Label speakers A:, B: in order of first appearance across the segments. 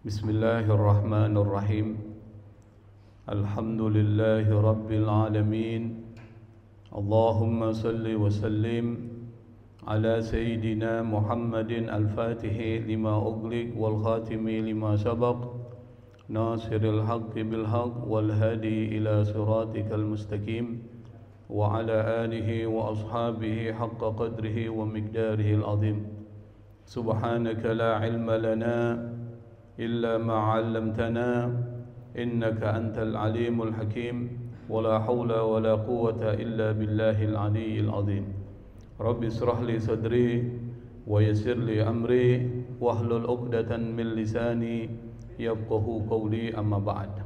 A: Bismillahirrahmanirrahim. Alhamdulillahi Rabbil Alamin. Allahumma salli wa sallim ala Sayyidina Muhammadin al-Fatihi lima ughliq wal khatimi lima sabaq nasiril haqqi bil haqq wal hadi ila siratikal mustaqim wa ala alihi wa ashabihi haqqa qadrihi wa miqdarihi al-azim. Subhanaka la ilma lana إلا ما علمتنا إنك أنت العليم الحكيم ولا حول ولا قوة إلا بالله العلي العظيم. رب اشرح لي صدري ويسر لي أمري واحلل عقدة من لساني يفقهوا قولي أما بعد.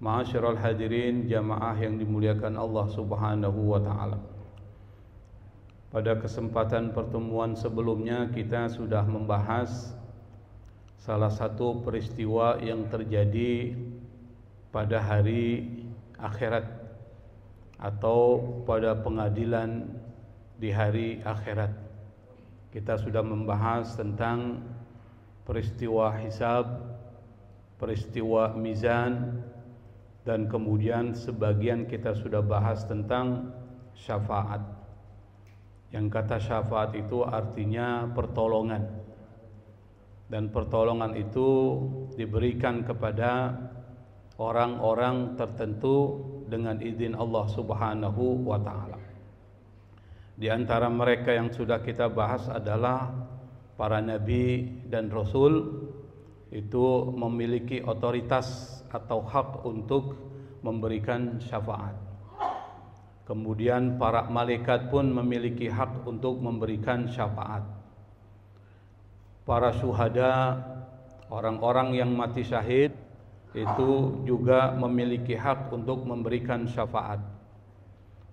A: Ma'asyiral hadirin jamaah yang dimuliakan Allah Subhanahu wa taala. Pada kesempatan pertemuan sebelumnya kita sudah membahas salah satu peristiwa yang terjadi pada hari akhirat atau pada pengadilan di hari akhirat. Kita sudah membahas tentang peristiwa hisab, peristiwa mizan, dan kemudian sebagian kita sudah bahas tentang syafaat. Yang kata syafaat itu artinya pertolongan. Dan pertolongan itu diberikan kepada orang-orang tertentu dengan izin Allah Subhanahu wa taala. Di antara mereka yang sudah kita bahas adalah para nabi dan rasul, itu memiliki otoritas atau hak untuk memberikan syafaat. Kemudian para malaikat pun memiliki hak untuk memberikan syafaat. Para syuhada, orang-orang yang mati syahid, itu juga memiliki hak untuk memberikan syafaat.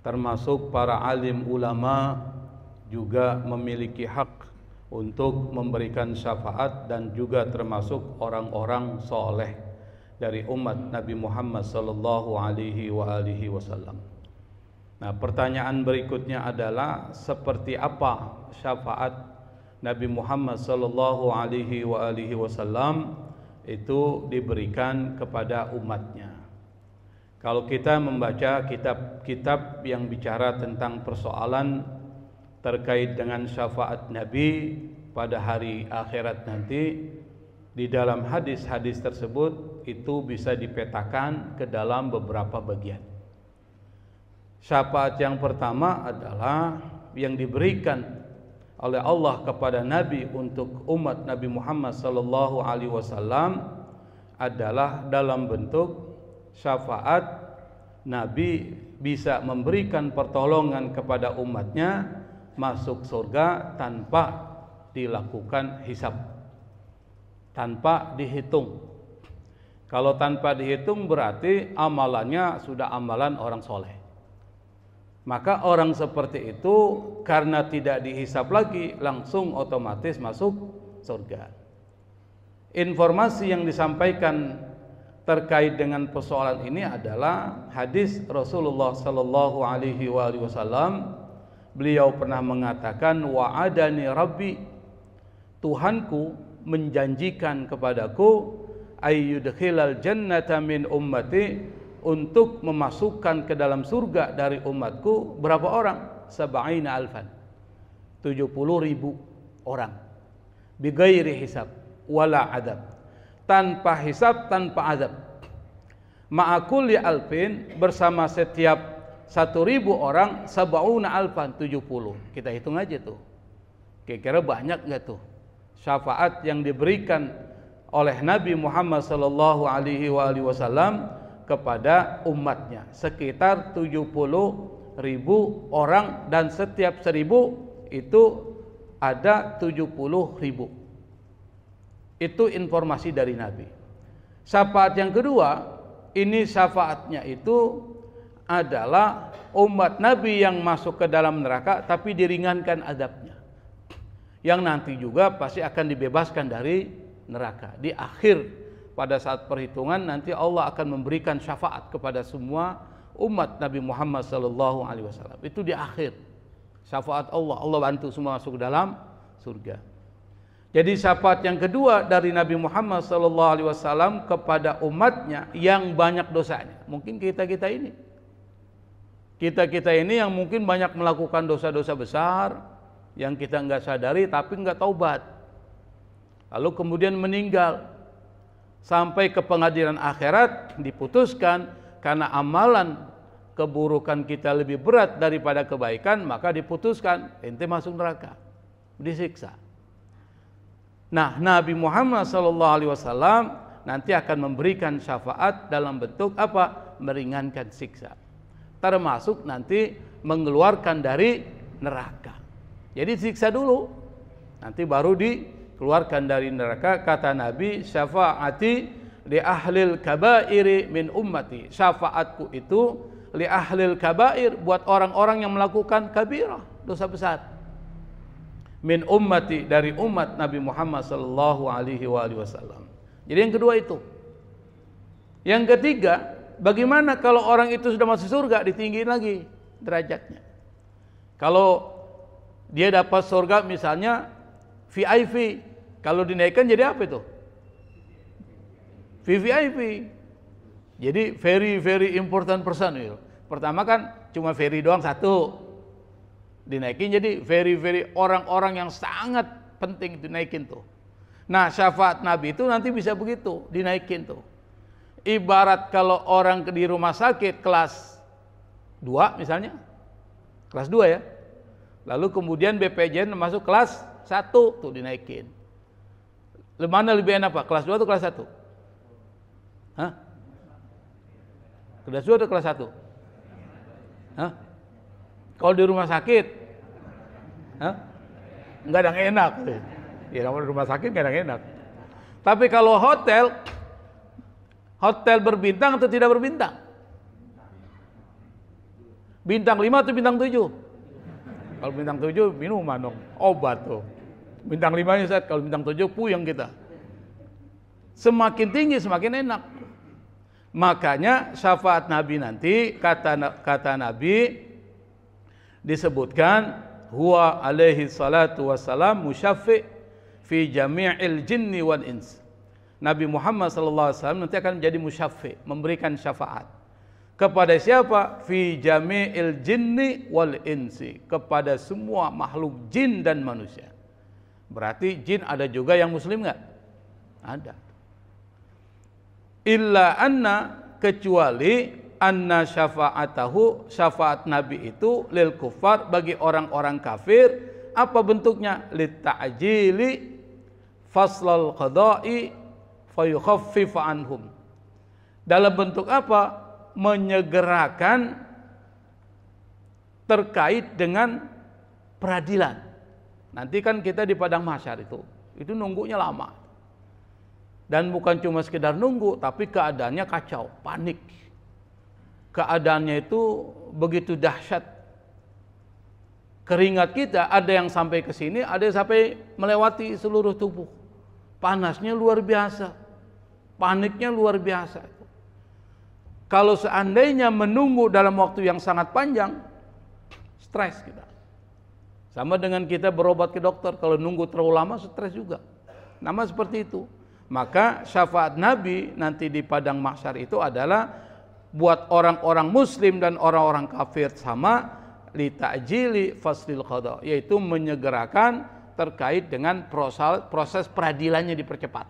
A: Termasuk para alim ulama juga memiliki hak untuk memberikan syafaat, dan juga termasuk orang-orang soleh dari umat Nabi Muhammad sallallahu alaihi wasallam. Nah, pertanyaan berikutnya adalah seperti apa syafaat Nabi Muhammad sallallahu alaihi wasallam itu diberikan kepada umatnya. Kalau kita membaca kitab-kitab yang bicara tentang persoalan terkait dengan syafaat Nabi pada hari akhirat nanti, di dalam hadis-hadis tersebut itu bisa dipetakan ke dalam beberapa bagian. Syafaat yang pertama adalah yang diberikan oleh Allah kepada Nabi untuk umat Nabi Muhammad sallallahu alaihi wasallam adalah dalam bentuk syafaat. Nabi bisa memberikan pertolongan kepada umatnya masuk surga tanpa dilakukan hisab, tanpa dihitung. Kalau tanpa dihitung berarti amalannya sudah amalan orang soleh. Maka orang seperti itu karena tidak dihisab lagi langsung otomatis masuk surga. Informasi yang disampaikan terkait dengan persoalan ini adalah hadis Rasulullah sallallahu alaihi wasallam. Beliau pernah mengatakan, wa'adani rabbi, Tuhanku menjanjikan kepadaku, ayyudkhilal jannata min ummati, untuk memasukkan ke dalam surga dari umatku berapa orang? Sab'ina alfan, 70.000 orang. Bighairi hisab wala adab, tanpa hisab, tanpa adab. Ma'akul ya alfin, bersama setiap 1.000 orang, sab'una alfan, 70. Kita hitung aja tuh, kira-kira banyak gak tuh syafaat yang diberikan oleh Nabi Muhammad sallallahu alaihi wasallam kepada umatnya. Sekitar 70.000 orang, dan setiap 1.000 itu ada 70.000. Itu informasi dari Nabi. Syafaat yang kedua, ini syafaatnya itu adalah umat Nabi yang masuk ke dalam neraka tapi diringankan azabnya, yang nanti juga pasti akan dibebaskan dari neraka. Di akhir, pada saat perhitungan nanti Allah akan memberikan syafaat kepada semua umat Nabi Muhammad sallallahu alaihi wasallam. Itu di akhir. Syafaat Allah, Allah bantu semua masuk ke dalam surga. Jadi syafaat yang kedua dari Nabi Muhammad SAW kepada umatnya yang banyak dosanya. Mungkin kita-kita ini. Kita-kita ini yang mungkin banyak melakukan dosa-dosa besar yang kita nggak sadari tapi nggak taubat. Lalu kemudian meninggal. Sampai ke pengadilan akhirat diputuskan karena amalan keburukan kita lebih berat daripada kebaikan, maka diputuskan ente masuk neraka, disiksa. Nah, Nabi Muhammad SAW nanti akan memberikan syafaat dalam bentuk apa? Meringankan siksa. Termasuk nanti mengeluarkan dari neraka. Jadi siksa dulu, nanti baru dikeluarkan dari neraka. Kata Nabi, syafaati li ahlil kabairi min ummati. Syafaatku itu li ahlil kabair, buat orang-orang yang melakukan kabirah, dosa besar. Min ummati, dari umat Nabi Muhammad sallallahu alaihi wasallam. Jadi yang kedua itu. Yang ketiga, bagaimana kalau orang itu sudah masuk surga, ditinggiin lagi derajatnya. Kalau dia dapat surga misalnya VIP, kalau dinaikkan jadi apa itu? VVIP. Jadi very important person itu. Pertama kan cuma very doang satu. Dinaikin jadi very orang-orang yang sangat penting dinaikin tuh. Nah, syafaat Nabi itu nanti bisa begitu, dinaikin tuh. Ibarat kalau orang di rumah sakit kelas 2 misalnya. Kelas 2 ya. Lalu kemudian BPJS masuk kelas 1 tuh dinaikin. Mana lebih enak Pak? Kelas 2 atau kelas 1? Hah? Kelas 2 atau kelas 1? Hah? Kalau di rumah sakit, nggak ada yang enak. Ya, kalau di rumah sakit nggak ada yang enak. Tapi kalau hotel berbintang atau tidak berbintang? Bintang 5 atau bintang 7? Kalau bintang 7 minuman dong, obat tuh. Bintang 5 nya kalau bintang 7 puyeng kita. Semakin tinggi semakin enak. Makanya syafaat Nabi nanti kata Nabi disebutkan huwa alaihi salatu wassalam musyaffi fi jami'il jinni wal ins. Nabi Muhammad SAW nanti akan menjadi musyaffi, memberikan syafaat kepada siapa? Fi jami'il jinni wal insi, kepada semua makhluk jin dan manusia. Berarti jin ada juga yang muslim enggak? Ada. Illa anna, kecuali anna syafa'atahu, syafaat Nabi itu lil kufar, bagi orang-orang kafir. Apa bentuknya? Lit ta'jili faslal qada'i fayukhaffif anhum. Dalam bentuk apa? Menyegerakan terkait dengan peradilan. Nanti kan kita di padang mahsyar itu nunggunya lama. Dan bukan cuma sekedar nunggu, tapi keadaannya kacau, panik. Keadaannya itu begitu dahsyat. Keringat kita ada yang sampai ke sini, ada yang sampai melewati seluruh tubuh. Panasnya luar biasa. Paniknya luar biasa. Kalau seandainya menunggu dalam waktu yang sangat panjang, stres kita. Sama dengan kita berobat ke dokter, kalau nunggu terlalu lama stres juga. Nama seperti itu. Maka syafaat Nabi nanti di padang mahsyar itu adalah buat orang-orang muslim dan orang-orang kafir sama, li ta'jili faslil qada, yaitu menyegerakan terkait dengan proses peradilannya dipercepat.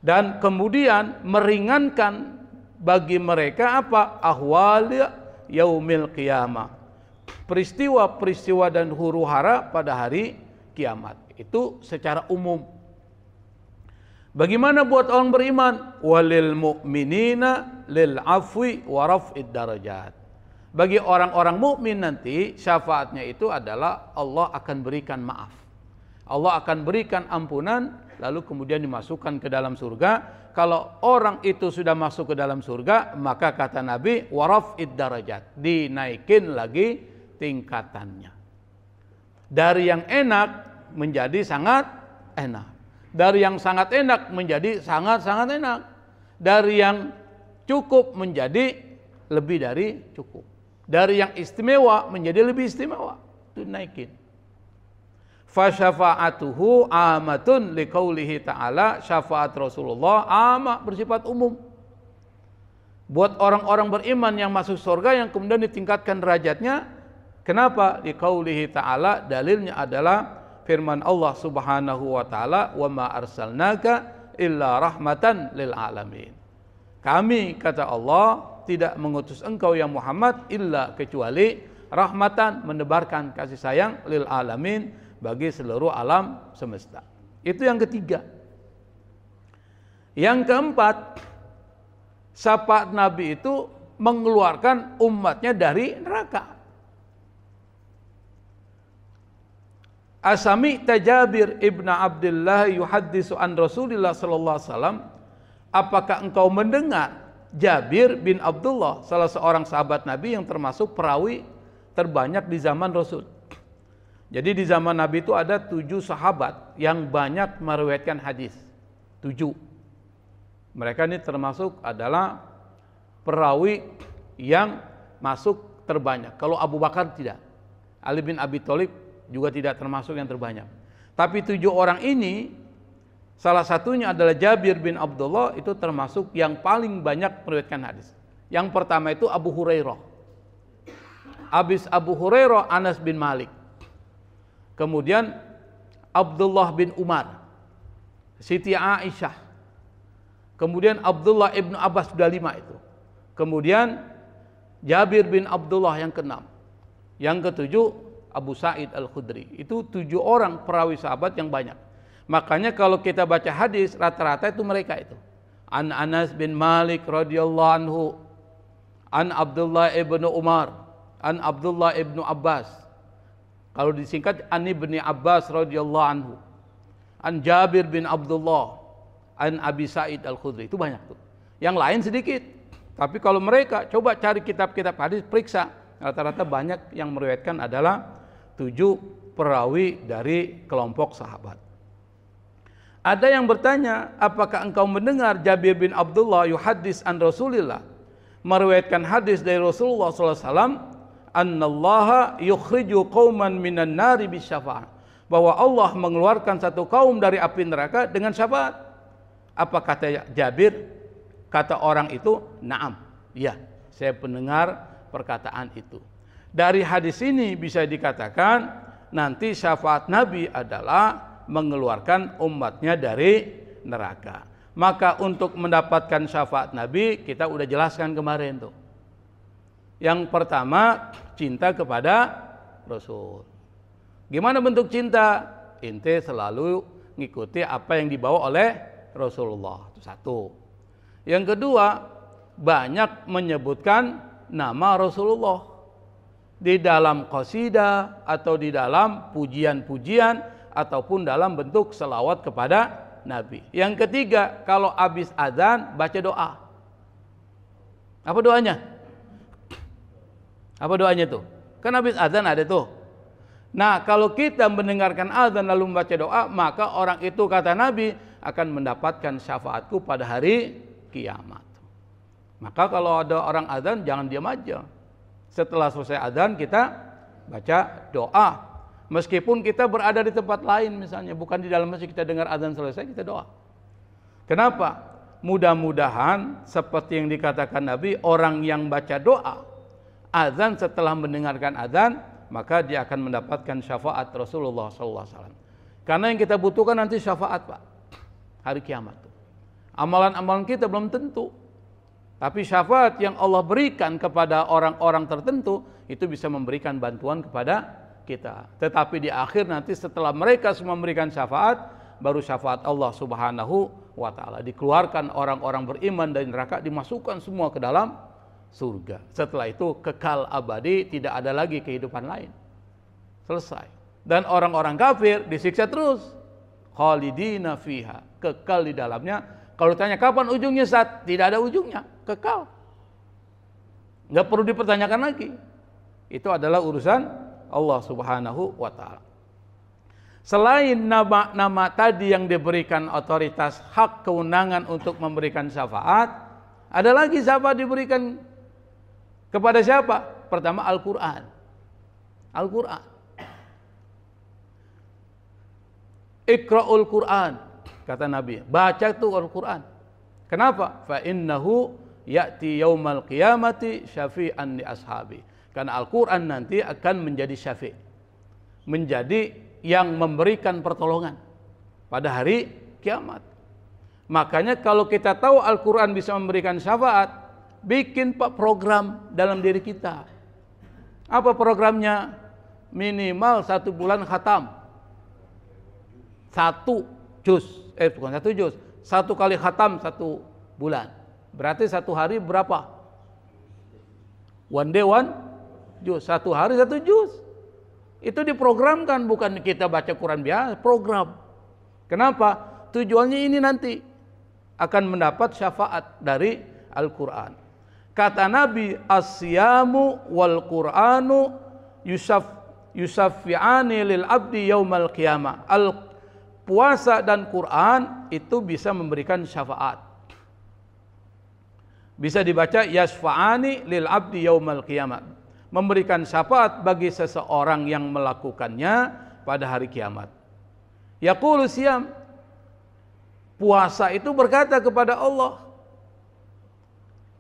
A: Dan kemudian meringankan bagi mereka apa? Ahwal yaumil qiyamah. Peristiwa-peristiwa dan huru-hara pada hari kiamat. Itu secara umum. Bagaimana buat orang beriman? Walil mu'minina lil afwi wa raf'id darajat. Bagi orang-orang mukmin nanti syafaatnya itu adalah Allah akan berikan maaf. Allah akan berikan ampunan, lalu kemudian dimasukkan ke dalam surga. Kalau orang itu sudah masuk ke dalam surga, maka kata Nabi wa raf'id darajat, dinaikin lagi tingkatannya. Dari yang enak menjadi sangat enak. Dari yang sangat enak menjadi sangat-sangat enak. Dari yang cukup menjadi lebih dari cukup. Dari yang istimewa menjadi lebih istimewa. Itu naikin. fa syafa'atuhu amatun liqaulihi ta'ala, syafaat Rasulullah ama, bersifat umum buat orang-orang beriman yang masuk surga yang kemudian ditingkatkan derajatnya. Kenapa? Liqaulihi ta'ala, dalilnya adalah firman Allah Subhanahu wa taala, wa ma arsalnaka illa rahmatan lil alamin. Kami, kata Allah, tidak mengutus engkau ya Muhammad illa kecuali rahmatan, menebarkan kasih sayang, lil alamin, bagi seluruh alam semesta. Itu yang ketiga. Yang keempat, syafaat Nabi itu mengeluarkan umatnya dari neraka. Asami Jabir ibn Abdullah yuhaddisu an Rasulillah sallallahu alaihi wasallam, apakah engkau mendengar Jabir bin Abdullah, salah seorang sahabat Nabi yang termasuk perawi terbanyak di zaman Rasul. Jadi di zaman Nabi itu ada 7 sahabat yang banyak meriwayatkan hadis. 7. Mereka ini termasuk adalah perawi yang masuk terbanyak. Kalau Abu Bakar tidak, Ali bin Abi Thalib juga tidak termasuk yang terbanyak. Tapi 7 orang ini, salah satunya adalah Jabir bin Abdullah, itu termasuk yang paling banyak meriwayatkan hadis. Yang pertama itu Abu Hurairah. Habis Abu Hurairah, Anas bin Malik. Kemudian Abdullah bin Umar, Siti Aisyah. Kemudian Abdullah ibnu Abbas, sudah 5 itu. Kemudian Jabir bin Abdullah yang ke-6. Yang ke-7 Abu Sa'id Al-Khudri. Itu 7 orang perawi sahabat yang banyak. Makanya kalau kita baca hadis, rata-rata itu mereka itu. An Anas bin Malik radhiyallahu anhu, an Abdullah ibnu Umar, an Abdullah ibnu Abbas. Kalau disingkat an ibni Abbas radhiyallahu anhu, an Jabir bin Abdullah, an Abi Sa'id Al-Khudri. Itu banyak tuh. Yang lain sedikit. Tapi kalau mereka coba cari kitab-kitab hadis, periksa, rata-rata banyak yang meriwayatkan adalah 7 perawi dari kelompok sahabat. Ada yang bertanya, apakah engkau mendengar Jabir bin Abdullah yuhaddis an Rasulillah, meriwayatkan hadis dari Rasulullah SAW, annallaha yukhriju qauman minan nari bisyafa'ah, bahwa Allah mengeluarkan satu kaum dari api neraka dengan syafaat. Apa kata Jabir? Kata orang itu, na'am, ya, saya mendengar perkataan itu. Dari hadis ini bisa dikatakan nanti syafaat Nabi adalah mengeluarkan umatnya dari neraka. Maka untuk mendapatkan syafaat Nabi, kita udah jelaskan kemarin tuh. Yang pertama, cinta kepada Rasul. Gimana bentuk cinta? Ente selalu ngikuti apa yang dibawa oleh Rasulullah. Itu 1. Yang kedua, banyak menyebutkan nama Rasulullah di dalam qasidah atau di dalam pujian-pujian ataupun dalam bentuk selawat kepada Nabi. Yang ketiga, kalau habis azan baca doa. Apa doanya? Apa doanya tuh? Kan habis azan ada tuh. Nah, kalau kita mendengarkan azan lalu membaca doa, maka orang itu, kata Nabi, akan mendapatkan syafaatku pada hari kiamat. Maka kalau ada orang azan, jangan diam aja. Setelah selesai azan kita baca doa. Meskipun kita berada di tempat lain, misalnya bukan di dalam masjid, kita dengar azan selesai, kita doa. Kenapa? Mudah-mudahan seperti yang dikatakan Nabi, orang yang baca doa azan setelah mendengarkan azan, maka dia akan mendapatkan syafaat Rasulullah SAW. Karena yang kita butuhkan nanti syafaat, Pak, hari kiamat. Amalan-amalan kita belum tentu. Tapi syafaat yang Allah berikan kepada orang-orang tertentu itu bisa memberikan bantuan kepada kita. Tetapi di akhir nanti setelah mereka semua memberikan syafaat, baru syafaat Allah Subhanahu wa taala. Dikeluarkan orang-orang beriman dari neraka, dimasukkan semua ke dalam surga. Setelah itu kekal abadi, tidak ada lagi kehidupan lain. Selesai. Dan orang-orang kafir disiksa terus. Khalidina fiha, kekal di dalamnya. Kalau ditanya kapan ujungnya, saat tidak ada ujungnya, kekal. Nggak perlu dipertanyakan lagi. Itu adalah urusan Allah Subhanahu wa taala. Selain nama-nama tadi yang diberikan otoritas hak kewenangan untuk memberikan syafaat, ada lagi syafaat diberikan kepada siapa? Pertama Al-Quran. Al-Quran. Iqra'ul Qur'an, kata Nabi, baca itu Al-Quran. Kenapa? Fa innahu ya'ti yaumal qiyamati syafi'an li ashabi. Karena Al-Quran nanti akan menjadi syafi', menjadi yang memberikan pertolongan pada hari kiamat. Makanya kalau kita tahu Al-Quran bisa memberikan syafaat, bikin program dalam diri kita. Apa programnya? Minimal 1 bulan khatam. 1 juz, bukan 1 juz, 1 kali khatam 1 bulan. Berarti 1 hari berapa? One day one juz, 1 hari 1 juz. Itu diprogramkan, bukan kita baca Quran biasa, program. Kenapa? Tujuannya ini nanti akan mendapat syafaat dari Al-Quran. Kata Nabi, as-siyamu wal Qur'anu yusaffi'ani lil abdi yaumal qiyamah. Puasa dan Quran itu bisa memberikan syafaat. Bisa dibaca yasfa'ani lil abdi yaumal qiyamah, memberikan syafaat bagi seseorang yang melakukannya pada hari kiamat. Yaqulu siyam, puasa itu berkata kepada Allah,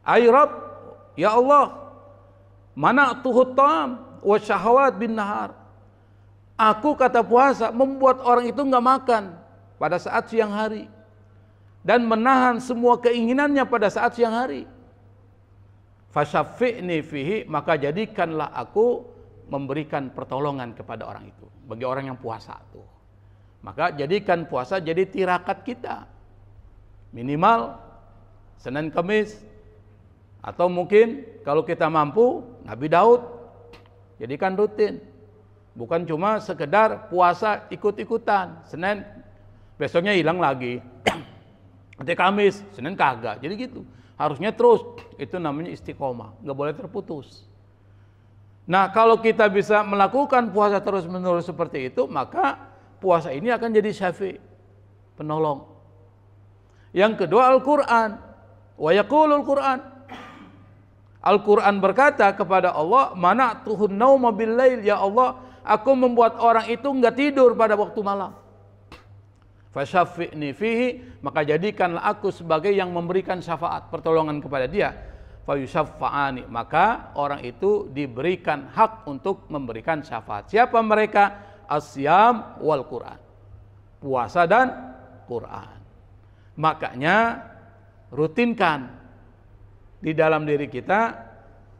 A: ay Rabb, ya Allah, mana'tuhu ta'am wa syahawat bin nahar. Aku, kata puasa, membuat orang itu enggak makan pada saat siang hari dan menahan semua keinginannya pada saat siang hari. Fasyafi'ni fihi, maka jadikanlah aku memberikan pertolongan kepada orang itu, bagi orang yang puasa tuh. Maka jadikan puasa jadi tirakat kita. Minimal Senin Kamis, atau mungkin kalau kita mampu Nabi Daud, jadikan rutin. Bukan cuma sekedar puasa ikut-ikutan, Senin besoknya hilang lagi. Nanti Kamis, Senin kagak. Jadi gitu. Harusnya terus, itu namanya istiqomah, nggak boleh terputus. Nah, kalau kita bisa melakukan puasa terus-menerus seperti itu, maka puasa ini akan jadi syafi', penolong. Yang kedua, Al-Quran. Wa yaqulul Quran. Al-Quran berkata kepada Allah, mana'tuhun nauma bil-lail, ya Allah, aku membuat orang itu nggak tidur pada waktu malam. Fasyafi'ni fihi, maka jadikanlah aku sebagai yang memberikan syafaat, pertolongan kepada dia. Fayusyaffa'ani, maka orang itu diberikan hak untuk memberikan syafaat. Siapa mereka? As-siyam wal Quran, puasa dan Quran. Makanya rutinkan di dalam diri kita,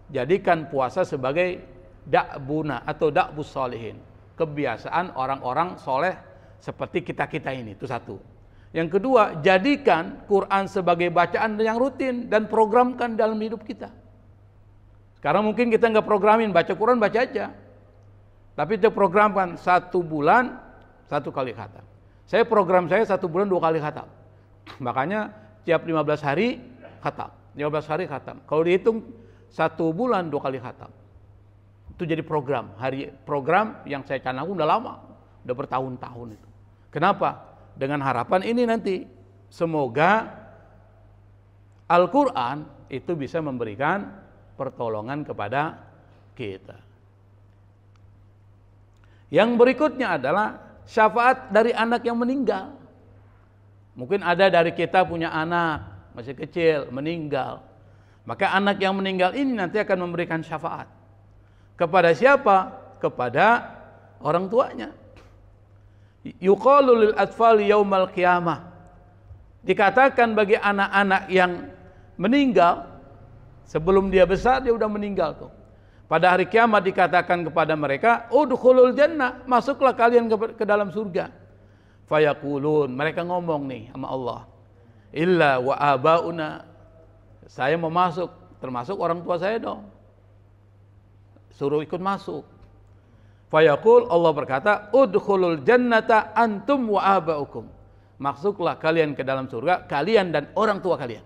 A: jadikan puasa sebagai da'buna atau da'bus sholihin, kebiasaan orang-orang soleh seperti kita-kita ini. Itu satu. Yang kedua, jadikan Quran sebagai bacaan yang rutin dan programkan dalam hidup kita. Sekarang mungkin kita nggak programin, baca Quran baca aja, tapi kita programkan 1 bulan 1 kali khatam. Program saya 1 bulan 2 kali khatam. Makanya tiap 15 hari khatam, 15 hari khatam. Kalau dihitung 1 bulan 2 kali khatam. Itu jadi program yang saya canangkan udah lama, udah bertahun-tahun itu. Kenapa? Dengan harapan ini nanti semoga Al-Quran itu bisa memberikan pertolongan kepada kita. Yang berikutnya adalah syafaat dari anak yang meninggal. Mungkin ada dari kita punya anak masih kecil meninggal, maka anak yang meninggal ini nanti akan memberikan syafaat kepada siapa? Kepada orang tuanya. Yuqalu lil atfali yaumal qiyamah, dikatakan bagi anak-anak yang meninggal sebelum dia besar, dia udah meninggal tuh. Pada hari kiamat dikatakan kepada mereka, udkhulul jannah, masuklah kalian ke dalam surga. Fayaqulun, mereka ngomong nih sama Allah, illa wa abauna, saya mau masuk, termasuk orang tua saya dong, suruh ikut masuk. Fayaqul, Allah berkata, udkhulul jannata antum wa abaukum, masuklah kalian ke dalam surga, kalian dan orang tua kalian.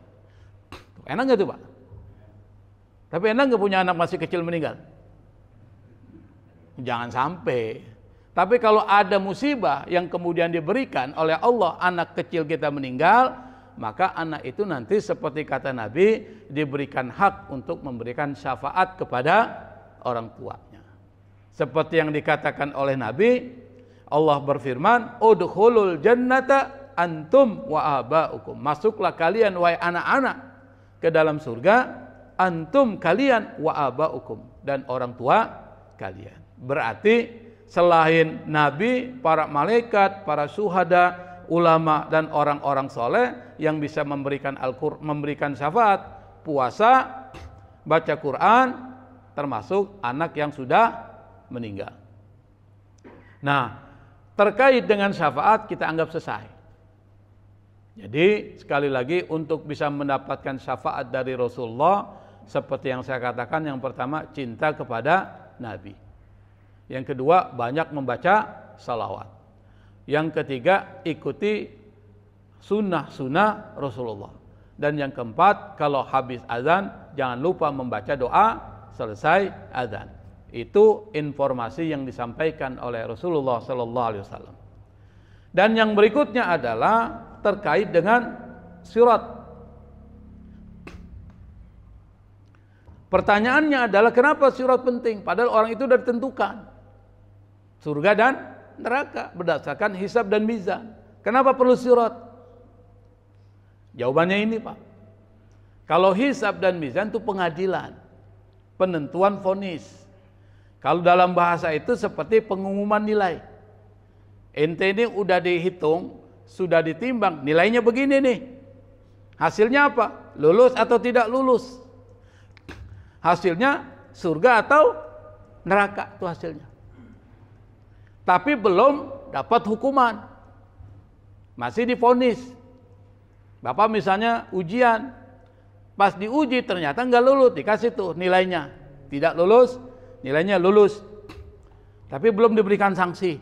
A: Enak gak tuh Pak? Tapi enak gak punya anak masih kecil meninggal? Jangan sampai. Tapi kalau ada musibah yang kemudian diberikan oleh Allah, anak kecil kita meninggal, maka anak itu nanti seperti kata Nabi, diberikan hak untuk memberikan syafaat kepada orang tuanya. Seperti yang dikatakan oleh Nabi, Allah berfirman, udkhulul jannata antum wa aba'ukum. Masuklah kalian wahai anak-anak ke dalam surga, antum kalian wa aba'ukum, dan orang tua kalian. Berarti selain nabi, para malaikat, para syuhada, ulama dan orang-orang soleh yang bisa memberikan memberikan syafaat, puasa, baca Quran, termasuk anak yang sudah meninggal. Nah, terkait dengan syafaat kita anggap selesai. Jadi sekali lagi untuk bisa mendapatkan syafaat dari Rasulullah, seperti yang saya katakan, yang pertama cinta kepada Nabi, yang kedua banyak membaca salawat, yang ketiga ikuti sunnah-sunnah Rasulullah, dan yang keempat kalau habis azan jangan lupa membaca doa selesai azan. Itu informasi yang disampaikan oleh Rasulullah sallallahu alaihi wasallam. Dan yang berikutnya adalah terkait dengan surat. Pertanyaannya adalah kenapa surat penting? Padahal orang itu sudah ditentukan surga dan neraka berdasarkan hisab dan mizan. Kenapa perlu surat? Jawabannya ini, Pak. Kalau hisab dan mizan itu pengadilan, penentuan vonis. Kalau dalam bahasa itu seperti pengumuman nilai. Ente ini udah dihitung, sudah ditimbang, nilainya begini nih. Hasilnya apa? Lulus atau tidak lulus? Hasilnya surga atau neraka, itu hasilnya. Tapi belum dapat hukuman, masih divonis. Bapak misalnya ujian, pas diuji ternyata nggak lulus, dikasih tuh nilainya, tidak lulus, nilainya lulus, tapi belum diberikan sanksi.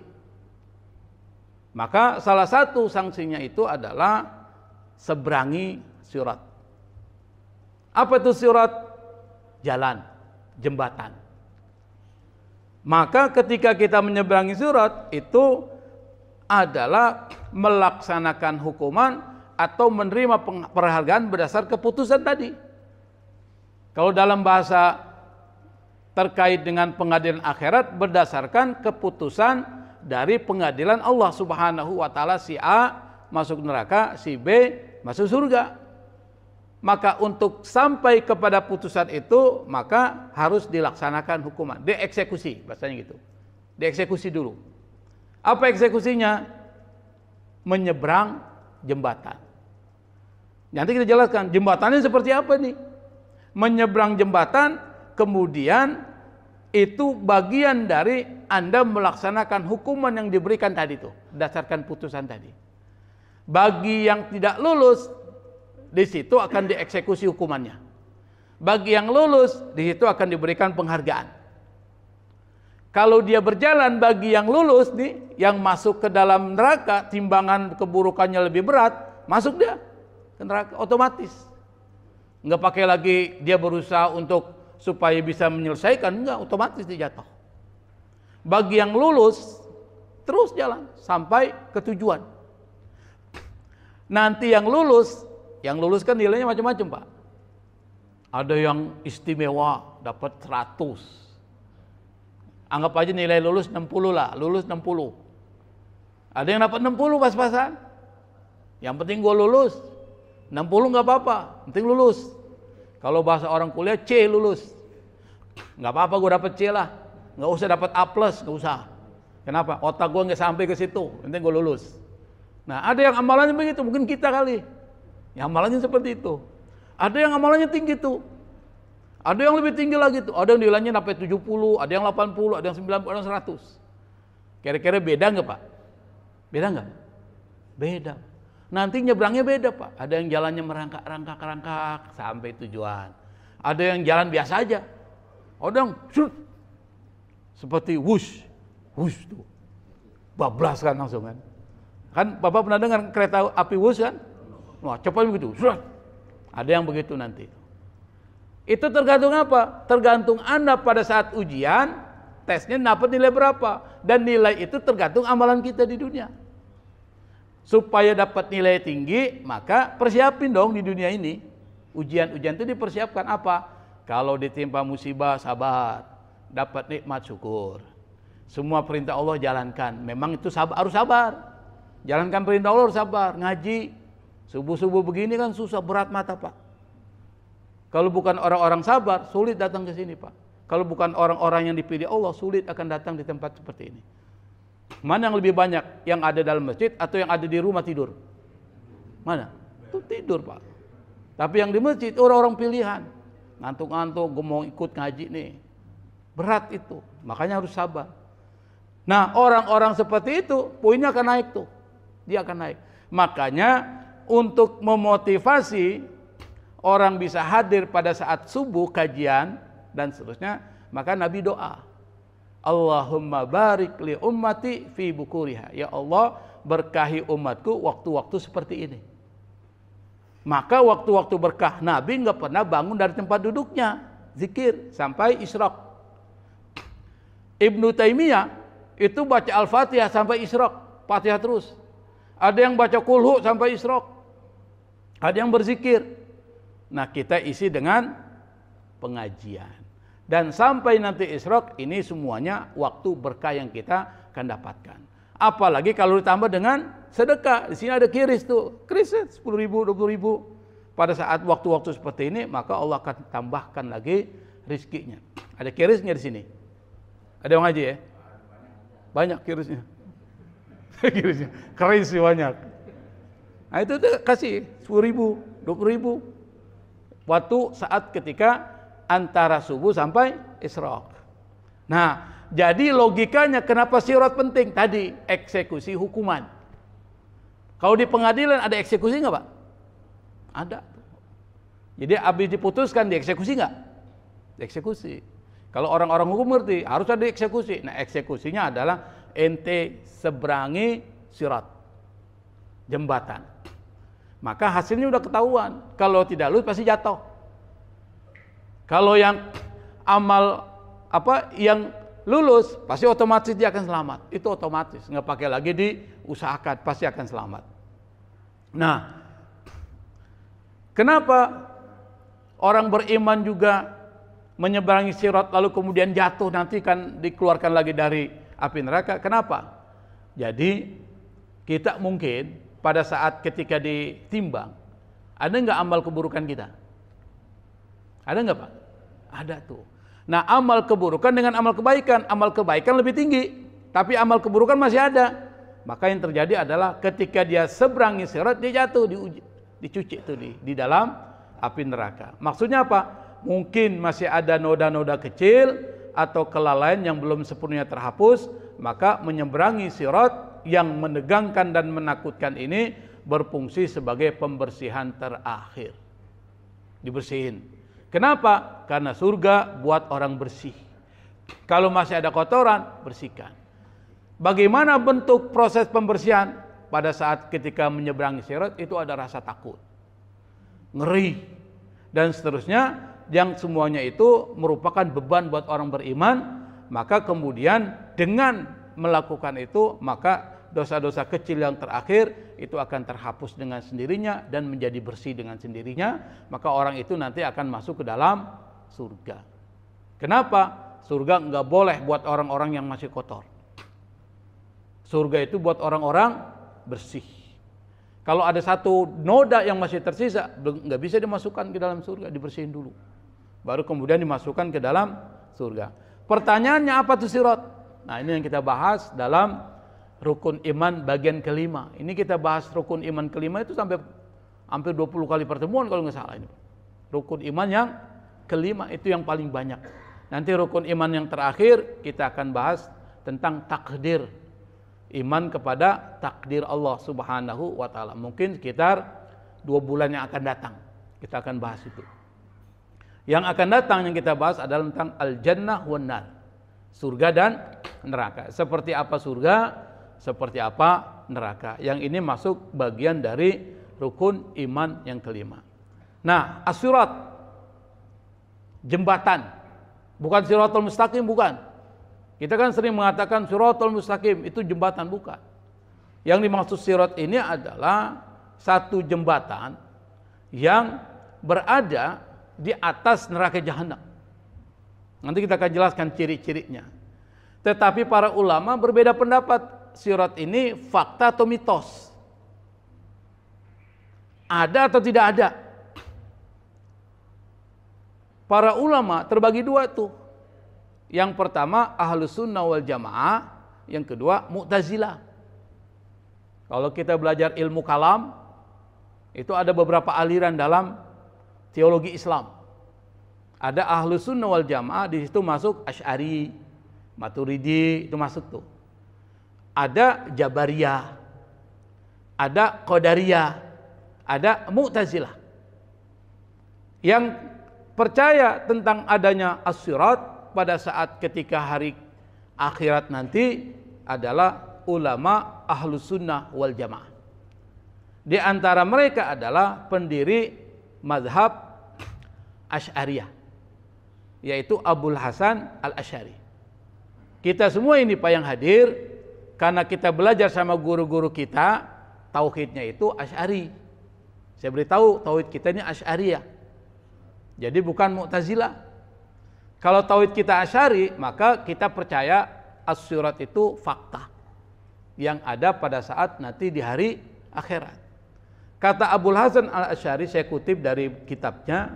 A: Maka salah satu sanksinya itu adalah seberangi surat. Apa itu surat? Jalan, jembatan. Maka ketika kita menyeberangi surat itu adalah melaksanakan hukuman atau menerima penghargaan berdasar keputusan tadi. Kalau dalam bahasa terkait dengan pengadilan akhirat berdasarkan keputusan dari pengadilan Allah Subhanahu wa taala, si A masuk neraka, si B masuk surga. Maka untuk sampai kepada putusan itu maka harus dilaksanakan hukuman, dieksekusi, bahasanya gitu. Dieksekusi dulu. Apa eksekusinya? Menyeberang jembatan. Nanti kita jelaskan jembatannya seperti apa nih. Menyeberang jembatan, kemudian itu bagian dari Anda melaksanakan hukuman yang diberikan tadi itu, berdasarkan putusan tadi. Bagi yang tidak lulus, di situ akan dieksekusi hukumannya. Bagi yang lulus, di situ akan diberikan penghargaan. Kalau dia berjalan bagi yang lulus nih, yang masuk ke dalam neraka, timbangan keburukannya lebih berat, masuk dia ke neraka otomatis. Enggak pakai lagi dia berusaha untuk supaya bisa menyelesaikan, enggak, otomatis dia jatuh. Bagi yang lulus, terus jalan sampai ke tujuan. Nanti yang lulus kan nilainya macam-macam, Pak. Ada yang istimewa dapat 100. Anggap aja nilai lulus 60 lah, lulus 60. Ada yang dapat 60 pas-pasan. Yang penting gue lulus. 60 nggak apa-apa, penting lulus. Kalau bahasa orang kuliah C lulus. Nggak apa-apa gue dapat C lah. Nggak usah dapat A+, nggak usah. Kenapa? Otak gue nggak sampai ke situ, penting gue lulus. Nah, ada yang amalannya begitu, mungkin kita kali. Yang amalannya seperti itu. Ada yang amalannya tinggi tuh. Ada yang lebih tinggi lagi tuh. Ada yang nilainya sampai 70, ada yang 80, ada yang 90, ada yang 100. Kira-kira beda nggak, Pak? Beda nggak? Beda. Nanti nyebrangnya beda, Pak. Ada yang jalannya merangkak sampai tujuan. Ada yang jalan biasa aja. Ada yang seperti wush tuh. Bablas kan langsung kan. Kan Bapak pernah dengar kereta api wush kan? Wah, cepat begitu. Ada yang begitu nanti. Itu tergantung apa? Tergantung Anda pada saat ujian, tesnya dapat nilai berapa. Dan nilai itu tergantung amalan kita di dunia. Supaya dapat nilai tinggi, maka persiapin dong di dunia ini. Ujian-ujian itu dipersiapkan apa? Kalau ditimpa musibah, sabar. Dapat nikmat, syukur. Semua perintah Allah jalankan. Memang itu harus sabar. Jalankan perintah Allah harus sabar. Ngaji subuh-subuh begini kan susah, berat mata Pak. Kalau bukan orang-orang sabar, sulit datang ke sini Pak. Kalau bukan orang-orang yang dipilih Allah, sulit akan datang di tempat seperti ini. Mana yang lebih banyak, yang ada dalam masjid atau yang ada di rumah tidur? Mana? Itu tidur Pak. Tapi yang di masjid orang-orang pilihan. Ngantuk-ngantuk, gue mau ikut ngaji nih. Berat itu, makanya harus sabar. Nah, orang-orang seperti itu poinnya akan naik tuh. Dia akan naik. Makanya untuk memotivasi orang bisa hadir pada saat subuh kajian dan seterusnya, maka Nabi doa, Allahumma barik li ummati fi bukuriha. Ya Allah, berkahi umatku waktu-waktu seperti ini. Maka waktu-waktu berkah Nabi nggak pernah bangun dari tempat duduknya, zikir sampai isyraq. Ibnu Taimiyah itu baca Al-Fatihah sampai isyraq, Fatihah terus. Ada yang baca kulhu sampai isyraq. Ada yang berzikir. Nah, kita isi dengan pengajian. Dan sampai nanti isyraq, ini semuanya waktu berkah yang kita akan dapatkan. Apalagi kalau ditambah dengan sedekah. Di sini ada kiris tuh, kiris 10.000, 20.000. Pada saat waktu-waktu seperti ini, maka Allah akan tambahkan lagi rizkinya. Ada kirisnya di sini. Ada yang ngaji ya? Banyak kirisnya. Kirisnya, keris banyak. Nah itu tuh kasih 10.000, 20.000. Waktu saat ketika antara subuh sampai isyraq. Nah, jadi logikanya kenapa sirat penting? Tadi eksekusi hukuman. Kalau di pengadilan ada eksekusi nggak Pak? Ada. Jadi habis diputuskan dieksekusi nggak? Dieksekusi. Kalau orang-orang hukum ngerti harus ada eksekusi. Nah, eksekusinya adalah ente seberangi sirat, jembatan. Maka hasilnya udah ketahuan. Kalau tidak lulus pasti jatuh. Kalau yang amal yang lulus pasti otomatis dia akan selamat. Itu otomatis, nggak pakai lagi diusahakan, pasti akan selamat. Nah, kenapa orang beriman juga menyeberangi sirat lalu kemudian jatuh nanti kan dikeluarkan lagi dari api neraka? Kenapa? Jadi kita mungkin pada saat ketika ditimbang, ada nggak amal keburukan kita? Ada nggak Pak? Ada tuh. Nah, amal keburukan dengan amal kebaikan lebih tinggi, tapi amal keburukan masih ada. Maka yang terjadi adalah ketika dia seberangi sirat, dia jatuh, dicuci itu di dalam api neraka. Maksudnya apa? Mungkin masih ada noda-noda kecil atau kelalaian yang belum sepenuhnya terhapus, maka menyeberangi sirat yang menegangkan dan menakutkan ini berfungsi sebagai pembersihan terakhir. Dibersihin. Kenapa? Karena surga buat orang bersih. Kalau masih ada kotoran, bersihkan. Bagaimana bentuk proses pembersihan? Pada saat ketika menyeberangi sirat itu ada rasa takut, ngeri, dan seterusnya, yang semuanya itu merupakan beban buat orang beriman. Maka kemudian dengan melakukan itu, maka dosa-dosa kecil yang terakhir itu akan terhapus dengan sendirinya dan menjadi bersih dengan sendirinya. Maka orang itu nanti akan masuk ke dalam surga. Kenapa? Surga nggak boleh buat orang-orang yang masih kotor. Surga itu buat orang-orang bersih. Kalau ada satu noda yang masih tersisa, nggak bisa dimasukkan ke dalam surga, dibersihin dulu. Baru kemudian dimasukkan ke dalam surga. Pertanyaannya apa tuh sirat? Nah, ini yang kita bahas dalam rukun iman bagian kelima. Ini kita bahas rukun iman kelima itu sampai hampir 20 kali pertemuan kalau nggak salah ini. Rukun iman yang kelima itu yang paling banyak. Nanti rukun iman yang terakhir kita akan bahas tentang takdir. Iman kepada takdir Allah Subhanahu wa taala. Mungkin sekitar 2 bulan yang akan datang kita akan bahas itu. Yang akan datang yang kita bahas adalah tentang al-jannah wan nar. Surga dan neraka. Seperti apa surga, seperti apa neraka. Yang ini masuk bagian dari rukun iman yang kelima. Nah, as-sirat, jembatan. Bukan siratal mustaqim, bukan. Kita kan sering mengatakan siratal mustaqim, itu jembatan, bukan. Yang dimaksud sirat ini adalah satu jembatan yang berada di atas neraka jahanam. Nanti kita akan jelaskan ciri-cirinya. Tetapi para ulama berbeda pendapat, sirat ini fakta atau mitos, ada atau tidak ada. Para ulama terbagi dua tuh. Yang pertama Ahlus Sunnah wal Jamaah, yang kedua Mu'tazilah. Kalau kita belajar ilmu kalam, itu ada beberapa aliran dalam teologi Islam. Ada Ahlus Sunnah wal Jamaah, di situ masuk Asy'ari, Maturidi, itu masuk tuh. Ada Jabariyah, ada Qadariyah, ada Mu'tazilah. Yang percaya tentang adanya as-sirat pada saat ketika hari akhirat nanti adalah ulama Ahlus Sunnah wal Jamaah. Di antara mereka adalah pendiri mazhab Asy'ariyah, yaitu Abul Hasan Al-Asy'ari. Kita semua ini Pak yang hadir, karena kita belajar sama guru-guru kita, tauhidnya itu Asy'ari. Saya beritahu tauhid kita ini Asy'ariyah. Jadi bukan Mu'tazilah. Kalau tauhid kita Asy'ari, maka kita percaya as-sirat itu fakta yang ada pada saat nanti di hari akhirat. Kata Abul Hasan Al-Asy'ari, saya kutip dari kitabnya,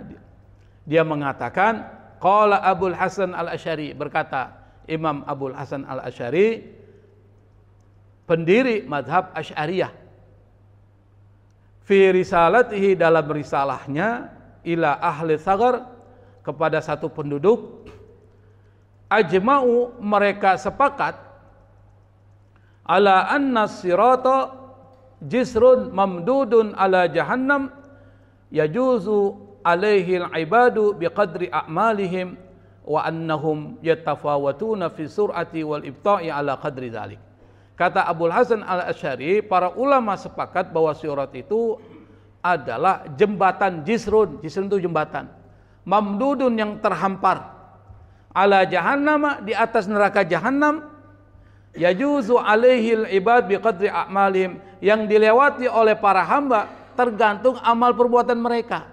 A: dia mengatakan, qala Abul Hasan Al-Asy'ari, berkata Imam Abul Hasan Al-Asy'ari, pendiri mazhab Asy'ariyah, fi risalatihi, dalam risalahnya, ila ahli sagar, kepada satu penduduk, ajma'u, mereka sepakat, ala anna sirata jisrun mamdudun ala jahannam yajuzu alaihi al-ibadu biqadri a'malihim wa annahum yatafawatuna fi sur'ati wal ibta'i ala qadri dzalik. Kata Abul Hasan Al-Asy'ari, para ulama sepakat bahwa sirat itu adalah jembatan jisrun. Jisrun itu jembatan. Mamdudun, yang terhampar. Ala jahannam, di atas neraka jahannam. Yajuzu alaihil ibad biqadri a'malihim, yang dilewati oleh para hamba tergantung amal perbuatan mereka.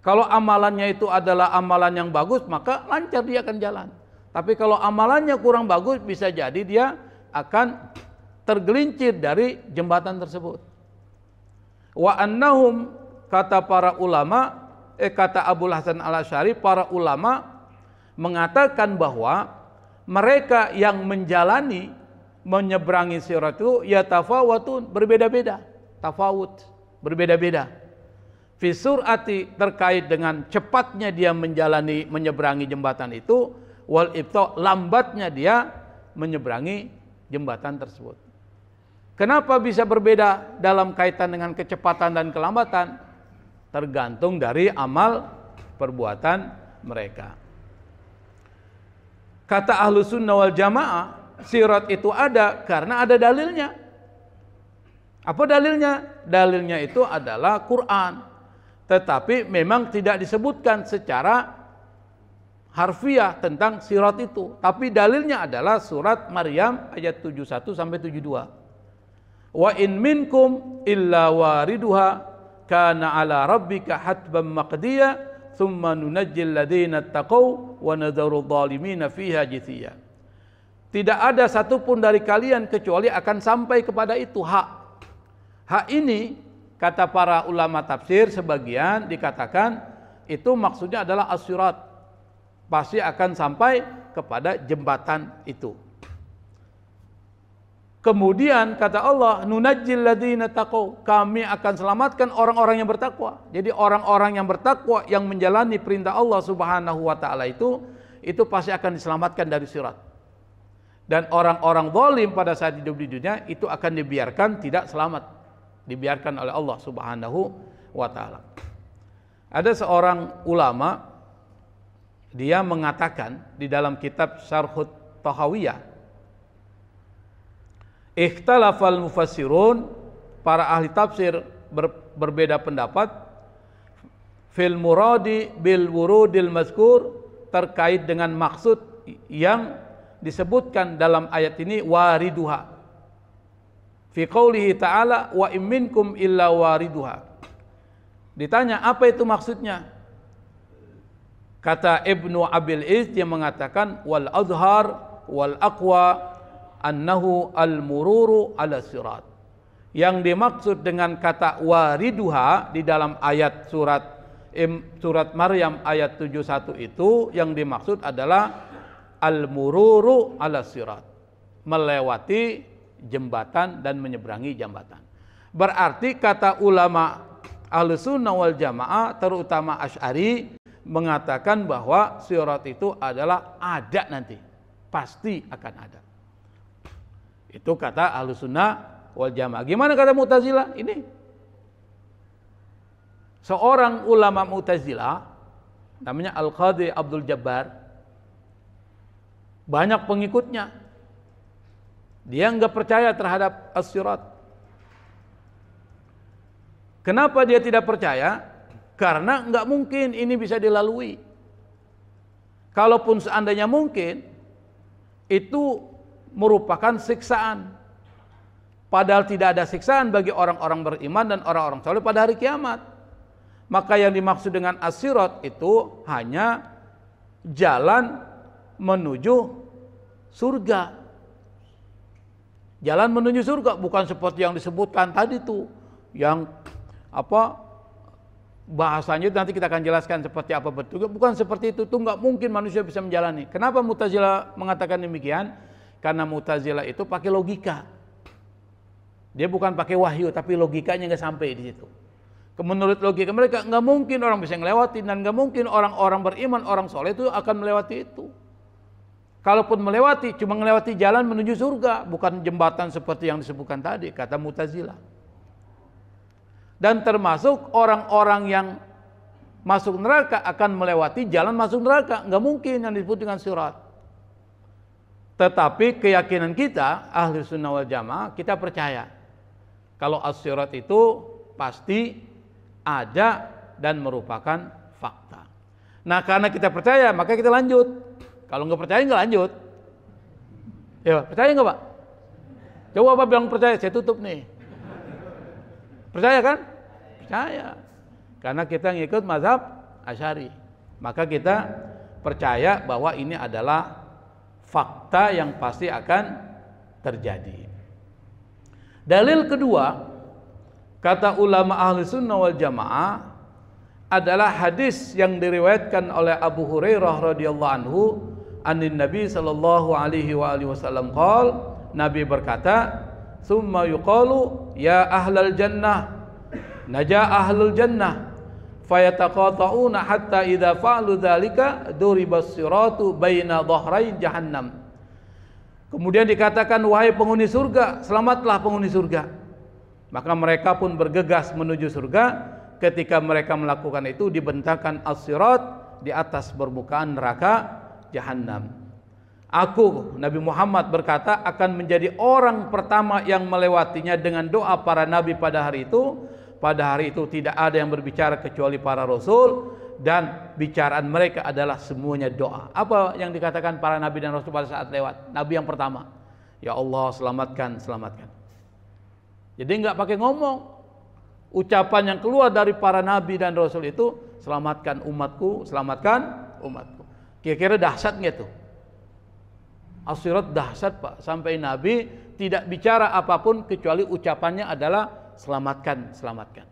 A: Kalau amalannya itu adalah amalan yang bagus, maka lancar dia akan jalan. Tapi kalau amalannya kurang bagus, bisa jadi dia akan tergelincir dari jembatan tersebut. Wa annahum, kata para ulama, kata Abul Hasan Al-Asy'ari, para ulama mengatakan bahwa mereka yang menjalani, menyeberangi sirat itu, ya tafawutun, berbeda-beda, tafawut, berbeda-beda. Fi sur'ati, terkait dengan cepatnya dia menjalani, menyeberangi jembatan itu, wal ibta, lambatnya dia menyeberangi jembatan tersebut. Kenapa bisa berbeda dalam kaitan dengan kecepatan dan kelambatan? Tergantung dari amal perbuatan mereka. Kata Ahlus Sunnah wal Jamaah, sirat itu ada karena ada dalilnya. Apa dalilnya? Dalilnya itu adalah Quran. Tetapi memang tidak disebutkan secara harfiah tentang sirat itu. Tapi dalilnya adalah surat Maryam ayat 71 sampai 72. Wa in minkum illa wariduha kana ala rabbika hatban maqdiya thumma nunajjil ladzina taqaw wa nadharu dhalimina fiha jithiya. Tidak ada satupun dari kalian kecuali akan sampai kepada itu hak. Hak ini, kata para ulama tafsir sebagian dikatakan itu maksudnya adalah as-sirat. Pasti akan sampai kepada jembatan itu. Kemudian kata Allah, nunajjil ladzina taqaw, kami akan selamatkan orang-orang yang bertakwa. Jadi orang-orang yang bertakwa yang menjalani perintah Allah Subhanahu wa taala itu pasti akan diselamatkan dari sirat. Dan orang-orang zalim pada saat hidup di dunia itu akan dibiarkan tidak selamat, dibiarkan oleh Allah Subhanahu wa taala. Ada seorang ulama, dia mengatakan di dalam kitab Syarhut Tahawiyah, ikhtalafal mufassirun, para ahli tafsir berbeda pendapat, fil muradi bil wurudil mazkur, terkait dengan maksud yang disebutkan dalam ayat ini, wariduha. Fi qoulihi ta'ala wa in minkum illa wariduha. Ditanya apa itu maksudnya? Kata Ibnu Abil Iz, dia mengatakan wal azhar wal aqwa annahu al-mururu ala sirat. Yang dimaksud dengan kata wariduha di dalam ayat surat Maryam ayat 71 itu, yang dimaksud adalah al-mururu ala sirat, melewati jembatan dan menyeberangi jembatan. Berarti kata ulama Ahlussunnah wal Jamaah, terutama Asy'ari, mengatakan bahwa sirat itu adalah ada nanti, pasti akan ada. Itu kata Ahlussunnah wal Jamaah. Gimana kata Mu'tazilah? Ini seorang ulama Mu'tazilah namanya Al-Qadhi Abdul Jabbar, banyak pengikutnya. Dia enggak percaya terhadap as-sirat. Kenapa dia tidak percaya? Karena enggak mungkin ini bisa dilalui. Kalaupun seandainya mungkin, itu merupakan siksaan. Padahal tidak ada siksaan bagi orang-orang beriman dan orang-orang saleh pada hari kiamat. Maka yang dimaksud dengan as-sirat itu hanya jalan menuju surga. Jalan menuju surga, bukan seperti yang disebutkan tadi tuh, yang bahasanya nanti kita akan jelaskan seperti apa betul. Bukan seperti itu, tuh nggak mungkin manusia bisa menjalani. Kenapa Mu'tazilah mengatakan demikian? Karena Mu'tazilah itu pakai logika. Dia bukan pakai wahyu, tapi logikanya nggak sampai di situ. Menurut logika mereka, nggak mungkin orang bisa melewati, dan nggak mungkin orang-orang beriman, orang soleh itu akan melewati itu. Kalaupun melewati, cuma melewati jalan menuju surga, bukan jembatan seperti yang disebutkan tadi, kata Mu'tazilah. Dan termasuk orang-orang yang masuk neraka akan melewati jalan masuk neraka, nggak mungkin yang disebut dengan sirat. Tetapi keyakinan kita Ahlussunnah wal Jamaah, kita percaya kalau as-sirat itu pasti ada dan merupakan fakta. Nah, karena kita percaya, maka kita lanjut. Kalau nggak percaya, nggak lanjut. Ya, percaya nggak, Pak? Coba Pak bilang percaya, saya tutup nih. Percaya kan? Percaya. Karena kita ngikut mazhab Asy'ari. Maka kita percaya bahwa ini adalah fakta yang pasti akan terjadi. Dalil kedua, kata ulama Ahlussunnah wal Jamaah, adalah hadis yang diriwayatkan oleh Abu Hurairah radhiyallahu anhu, anin Nabi sallallahu alaihi wasallam qol, Nabi berkata, "Tsumma yuqalu ya ahlal jannah naja ahlul jannah fayataqata'una hatta idza fa'alu dzalika duribas siratu baina dhahrai jahannam." Kemudian dikatakan, wahai penghuni surga, selamatlah penghuni surga. Maka mereka pun bergegas menuju surga. Ketika mereka melakukan itu, dibentangkan as-sirat di atas permukaan neraka jahannam. Aku, Nabi Muhammad berkata, akan menjadi orang pertama yang melewatinya dengan doa para nabi pada hari itu. Pada hari itu tidak ada yang berbicara kecuali para rasul, dan bicaraan mereka adalah semuanya doa. Apa yang dikatakan para nabi dan rasul pada saat lewat? Nabi yang pertama, ya Allah selamatkan, selamatkan. Jadi nggak pakai ngomong. Ucapan yang keluar dari para nabi dan rasul itu, selamatkan umatku, selamatkan umatku. Kira-kira dahsyat nggak tuh? As-sirat dahsyat, Pak. Sampai nabi tidak bicara apapun kecuali ucapannya adalah selamatkan, selamatkan.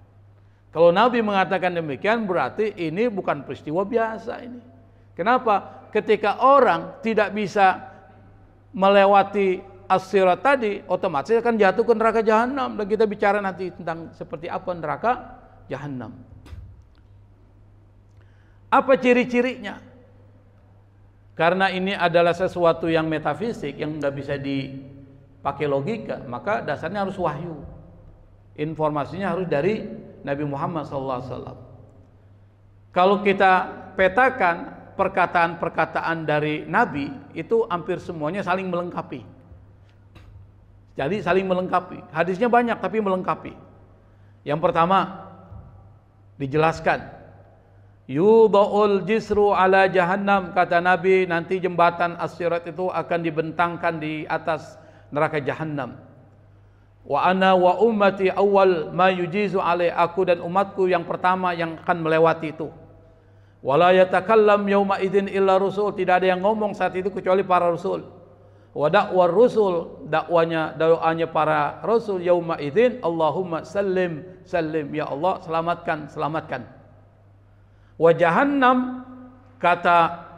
A: Kalau nabi mengatakan demikian, berarti ini bukan peristiwa biasa ini. Kenapa? Ketika orang tidak bisa melewati as-sirat tadi, otomatis akan jatuh ke neraka jahanam. Dan kita bicara nanti tentang seperti apa neraka jahanam. Apa ciri-cirinya? Karena ini adalah sesuatu yang metafisik, yang nggak bisa dipakai logika, maka dasarnya harus wahyu. Informasinya harus dari Nabi Muhammad SAW. Kalau kita petakan perkataan-perkataan dari Nabi, itu hampir semuanya saling melengkapi. Jadi saling melengkapi. Hadisnya banyak tapi melengkapi. Yang pertama dijelaskan, yudha'ul jisru ala jahannam, kata Nabi, nanti jembatan as-sirat itu akan dibentangkan di atas neraka jahannam. Wa ana wa ummati awal ma yujizu alai, aku dan umatku yang pertama yang akan melewati itu. Wala yatakallam yauma idzin illa rusul, tidak ada yang ngomong saat itu kecuali para rasul. Wa da'war rusul, doanya para rasul yauma idzin Allahumma sallim sallim, ya Allah selamatkan selamatkan. Wa jahannam, kata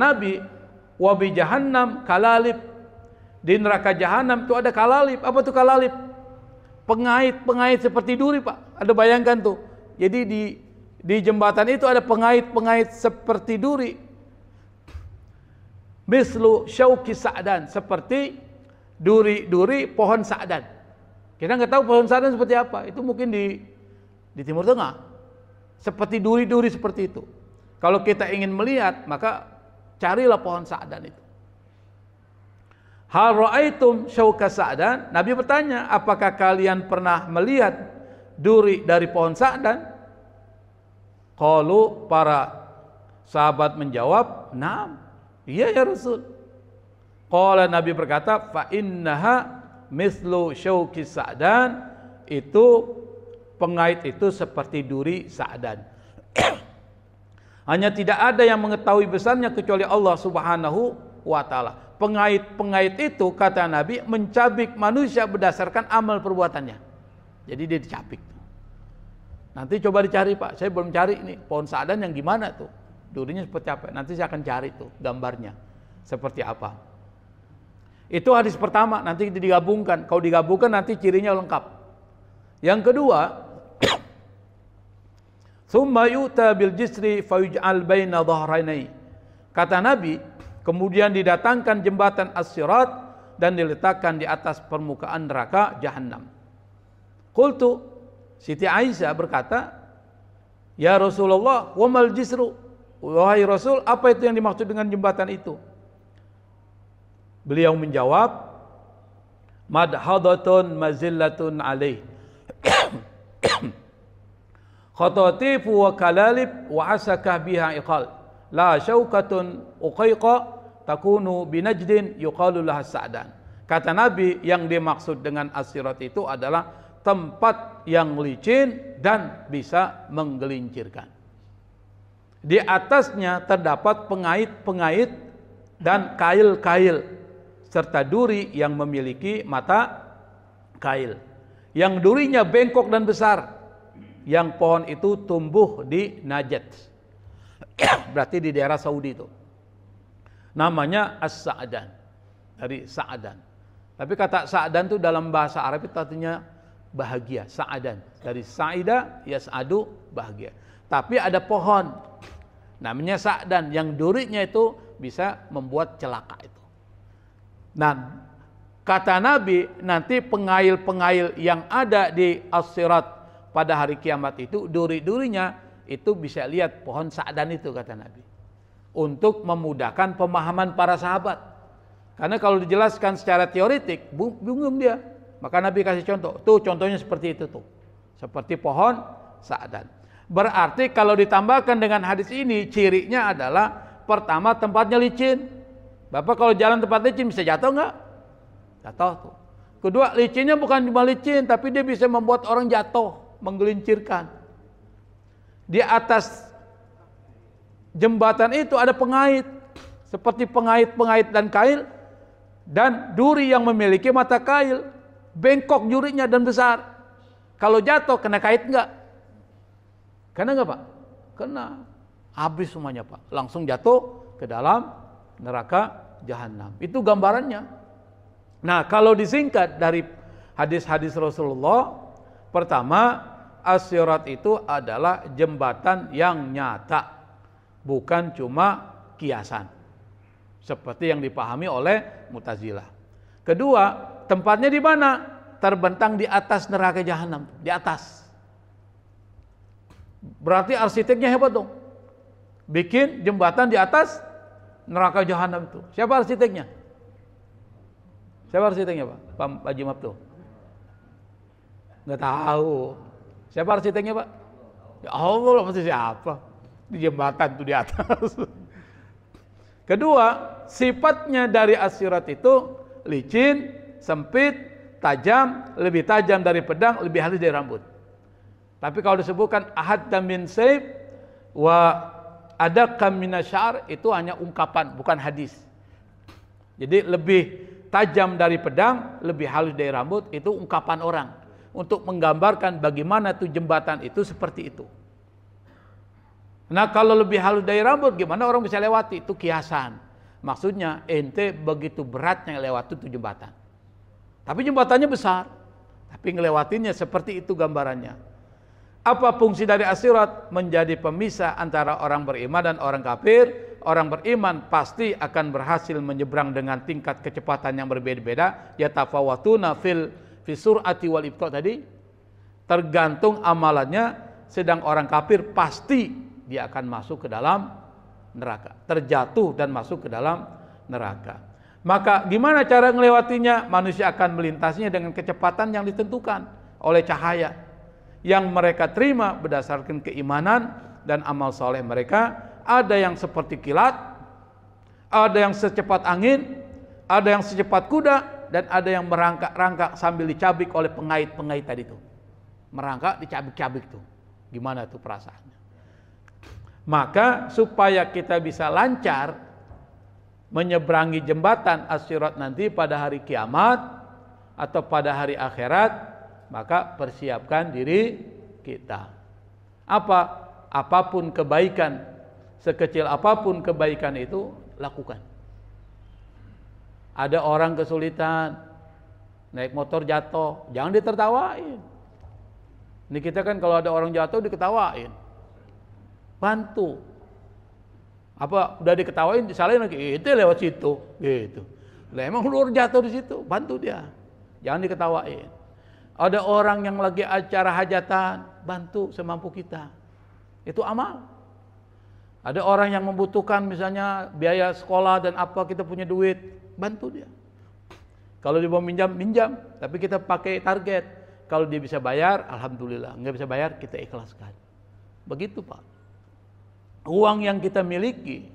A: Nabi, wa bi jahannam kalalib, di neraka jahanam itu ada kalalib. Apa tuh kalalib? Pengait seperti duri, Pak. Ada bayangkan tuh. Jadi di jembatan itu ada pengait seperti duri. Mislu syauki sa'dan, seperti duri pohon sa'dan. Kita nggak tahu pohon sa'dan seperti apa. Itu mungkin di Timur Tengah. Seperti duri-duri seperti itu. Kalau kita ingin melihat, maka carilah pohon sa'dan itu. Hal ra'aitum syauka sa'dan? Nabi bertanya, apakah kalian pernah melihat duri dari pohon sa'dan? Qalu, para sahabat menjawab, "Naam." Iya ya Rasul. Qala, Nabi berkata, fa innaha mislu syauki sa'dan, itu pengait itu seperti duri sa'dan. Hanya tidak ada yang mengetahui besarnya kecuali Allah Subhanahu wa taala. Pengait itu, kata Nabi, mencabik manusia berdasarkan amal perbuatannya. Jadi dia dicabik. Nanti coba dicari, Pak. Saya belum cari ini pohon sa'dan yang gimana tuh. Durinya seperti apa? Nanti saya akan cari tuh gambarnya seperti apa. Itu hadis pertama, nanti digabungkan. Kalau digabungkan nanti cirinya lengkap. Yang kedua, summa yu'ta bil jisri fayuj'al baina dhahrainai. Kata Nabi, kemudian didatangkan jembatan as-sirat dan diletakkan di atas permukaan neraka jahanam. Qultu, Siti Aisyah berkata, ya Rasulullah, wa mal jisru? Wahai Rasul, apa itu yang dimaksud dengan jembatan itu? Beliau menjawab, madhadatun mazillatun alaih khatatifu wa kalalib wa asakah biha iqal la syaukatun uqaiqa takunu binajdin yuqalu laha sa'dan. Kata Nabi, yang dimaksud dengan as-sirat itu adalah tempat yang licin dan bisa menggelincirkan. Di atasnya terdapat pengait-pengait dan kail-kail serta duri yang memiliki mata kail. Yang durinya bengkok dan besar. Yang pohon itu tumbuh di Najd. Berarti di daerah Saudi itu. Namanya As-Sa'dan. Dari Sa'dan. Tapi kata Sa'dan itu dalam bahasa Arab itu artinya bahagia. Sa'dan. Dari Sa'ida, yas'adu, bahagia. Tapi ada pohon namanya sa'dan yang durinya itu bisa membuat celaka itu. Nah, kata Nabi, nanti pengail-pengail yang ada di as-sirat pada hari kiamat itu, duri-durinya itu bisa lihat pohon sa'dan itu, kata Nabi. Untuk memudahkan pemahaman para sahabat. Karena kalau dijelaskan secara teoretik, bingung dia. Maka Nabi kasih contoh. Tuh contohnya seperti itu tuh. Seperti pohon sa'dan. Berarti kalau ditambahkan dengan hadis ini, cirinya adalah pertama tempatnya licin. Bapak kalau jalan tempat licin bisa jatuh nggak? Jatuh tuh. Kedua, licinnya bukan cuma licin, tapi dia bisa membuat orang jatuh, menggelincirkan. Di atas jembatan itu ada pengait, seperti pengait-pengait dan kail, dan duri yang memiliki mata kail, bengkok durinya dan besar. Kalau jatuh kena kait nggak? Kena nggak Pak? Kena. Habis semuanya Pak. Langsung jatuh ke dalam neraka jahanam. Itu gambarannya. Nah, kalau disingkat dari hadis-hadis Rasulullah, pertama, as-sirat itu adalah jembatan yang nyata, bukan cuma kiasan, seperti yang dipahami oleh Mu'tazilah. Kedua, tempatnya di mana? Terbentang di atas neraka jahanam, di atas. Berarti arsiteknya hebat dong. Bikin jembatan di atas neraka jahanam itu. Siapa arsiteknya? Siapa arsiteknya Pak? Pak Haji Mabtu? Nggak tahu. Siapa arsiteknya Pak? Ya Allah lah, pasti siapa? Di jembatan itu di atas. Kedua, sifatnya dari as-sirat itu licin, sempit, tajam, lebih tajam dari pedang, lebih halus dari rambut. Tapi kalau disebutkan ahadda min sayf wa adaqqa minasyar, itu hanya ungkapan, bukan hadis. Jadi lebih tajam dari pedang, lebih halus dari rambut, itu ungkapan orang untuk menggambarkan bagaimana tuh jembatan itu seperti itu. Nah kalau lebih halus dari rambut, gimana orang bisa lewati? Itu kiasan. Maksudnya ente begitu beratnya lewati itu jembatan. Tapi jembatannya besar, tapi ngelewatinnya seperti itu gambarannya. Apa fungsi dari as-sirat? Menjadi pemisah antara orang beriman dan orang kafir. Orang beriman pasti akan berhasil menyeberang dengan tingkat kecepatan yang berbeda-beda. Yatafawatuna fi sur'ati wal ibqa tadi. Tergantung amalannya. Sedang orang kafir pasti dia akan masuk ke dalam neraka, terjatuh dan masuk ke dalam neraka. Maka gimana cara melewatinya? Manusia akan melintasinya dengan kecepatan yang ditentukan oleh cahaya yang mereka terima berdasarkan keimanan dan amal soleh mereka. Ada yang seperti kilat, ada yang secepat angin, ada yang secepat kuda, dan ada yang merangkak-rangkak sambil dicabik oleh pengait-pengait tadi itu. Merangkak dicabik-cabik tuh. Gimana tuh perasaannya? Maka supaya kita bisa lancar menyeberangi jembatan as-sirat nanti pada hari kiamat atau pada hari akhirat, maka persiapkan diri kita. Apapun kebaikan, sekecil apapun kebaikan itu lakukan. Ada orang kesulitan, naik motor jatuh, jangan ditertawain. Ini kita kan kalau ada orang jatuh diketawain. Bantu. Udah diketawain, disalahin lagi, itu lewat situ, gitu. Lah emang lu jatuh di situ, bantu dia. Jangan diketawain. Ada orang yang lagi acara hajatan, bantu semampu kita. Itu amal. Ada orang yang membutuhkan misalnya biaya sekolah dan apa, kita punya duit, bantu dia. Kalau dia mau minjam, tapi kita pakai target. Kalau dia bisa bayar, alhamdulillah. Nggak bisa bayar, kita ikhlaskan. Begitu Pak. Uang yang kita miliki,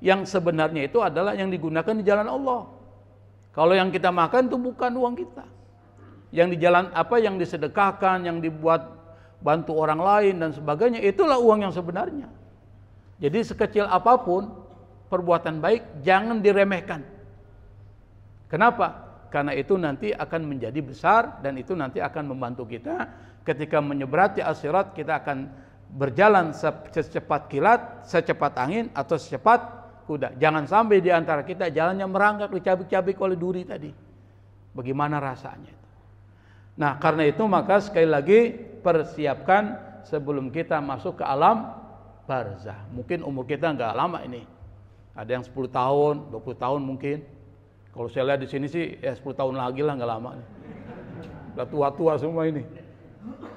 A: yang sebenarnya itu adalah yang digunakan di jalan Allah. Kalau yang kita makan itu bukan uang kita. Yang di jalan yang disedekahkan, yang dibuat bantu orang lain dan sebagainya, itulah uang yang sebenarnya. Jadi sekecil apapun perbuatan baik jangan diremehkan. Kenapa? Karena itu nanti akan menjadi besar dan itu nanti akan membantu kita ketika menyeberati as-sirat. Kita akan berjalan secepat kilat, secepat angin atau secepat kuda. Jangan sampai di antara kita jalannya merangkak dicabik-cabik oleh duri tadi. Bagaimana rasanya itu? Nah, karena itu maka sekali lagi persiapkan sebelum kita masuk ke alam barzah. Mungkin umur kita nggak lama ini. Ada yang 10 tahun, 20 tahun mungkin. Kalau saya lihat di sini sih ya 10 tahun lagi lah, nggak lama nih. Udah tua-tua semua ini.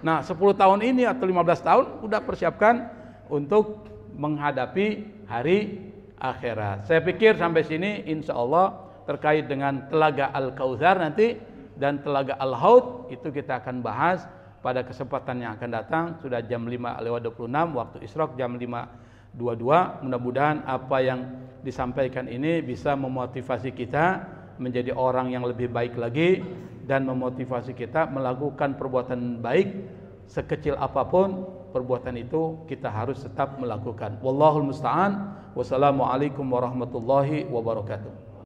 A: Nah, 10 tahun ini atau 15 tahun udah persiapkan untuk menghadapi hari akhirat. Saya pikir sampai sini insya Allah terkait dengan Telaga Al-Kautsar nanti dan Telaga Al-Haud itu kita akan bahas pada kesempatan yang akan datang. Sudah jam 5:26 waktu Isyraq, jam 5:22. Mudah-mudahan apa yang disampaikan ini bisa memotivasi kita menjadi orang yang lebih baik lagi dan memotivasi kita melakukan perbuatan baik sekecil apapun perbuatan itu kita harus tetap melakukan. Wallahul musta'an. Wassalamualaikum warahmatullahi wabarakatuh.